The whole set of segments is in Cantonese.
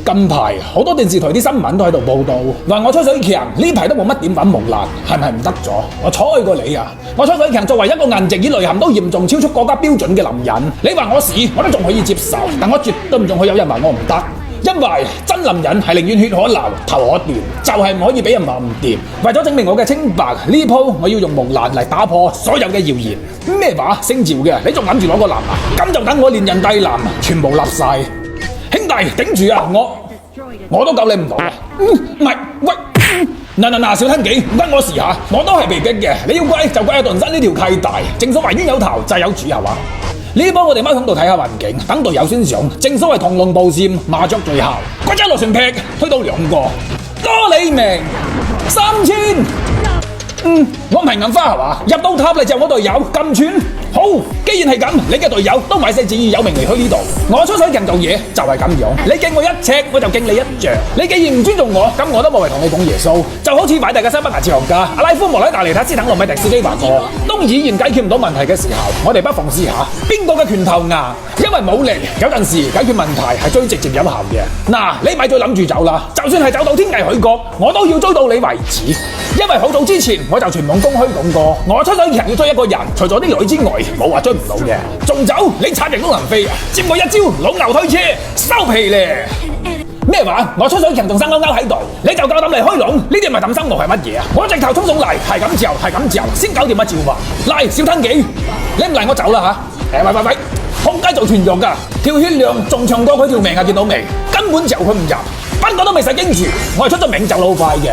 近排好多電視台啲新聞都喺度報道，話我吹水強呢排都冇乜點揾木蘭，係咪唔得咗？我睬過你啊！我吹水強作為一個顏值與內涵都嚴重超出國家標準嘅男人，你話我屎我都仲可以接受，但我絕對唔仲會有人話我唔得。因為真男人係寧願血可流頭可斷，就係唔可以俾人話唔掂。為咗證明我嘅清白，呢鋪我要用木蘭嚟打破所有嘅謠言。咩話？姓趙嘅，你仲諗住攞個男啊？咁就等我連人帶男全部立晒。兄弟頂住啊！我都救你唔到啊！唔係，喂，嗱，小吞幾，唔關我事嚇，我都係被逼嘅。你要怪就怪阿頓生呢條契大，正所謂冤有頭債有主係嘛？呢幫我哋踎響度睇下環境，等隊友先上。正所謂螳螂捕蟬，麻雀最後。嗰隻螺旋劈推到2個，多你命3000。我唔係銀花係嘛？入到塔嚟就我隊友咁串。好，既然係咁，你嘅隊友都買晒旨意有名嚟去呢度。我出水強做嘢就係咁樣，你敬我一尺，我就敬你一丈。你既然唔尊重我，咁我都冇謂同你講耶穌。就好似偉大嘅西班牙哲學家阿拉夫莫拉達尼塔斯坦羅米迪斯基話過，當依然解決唔到問題嘅時候，我哋不妨試下邊個嘅拳頭硬，因為武力有陣時解決問題係最直接有效嘅。嗱，你咪再諗住走啦，就算係走到天涯海角，我都要追到你為止。因為好早之前我就全網公開講過，我出水強要追一個人，除咗啲女之外，冇話追唔到嘅。仲走，你插翼都能飛啊！接我一招老牛推車，收皮咧！咩話？我出水強仲生勾勾喺度，你就夠膽嚟開籠？呢啲咪抌生路係乜嘢啊？我直頭衝上嚟，係咁嚼，先搞掂阿趙華。嚟，小吞幾，你唔嚟我走啦嚇！喂，仆街做團肉㗎，條血量仲長過佢條命啊！見到未？根本嚼佢唔入，不過都未使驚住，我係出咗名走得好快嘅。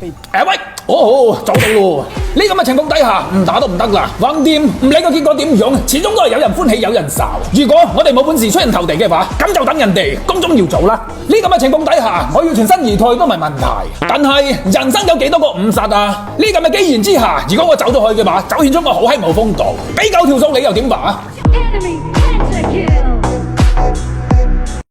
喂，走到咯！呢咁嘅情況底下，唔打都唔得啦。橫掂唔理個結果點樣，始終都係有人歡喜有人愁。如果我哋冇本事出人頭地嘅話，咁就等人哋公眾要做啦。呢咁嘅情況底下，我要全身而退都唔係問題。但係人生有幾多個50啊？呢咁嘅機緣之下，如果我走咗去嘅話，就顯出我好閪冇風度。俾夠條數你又點話？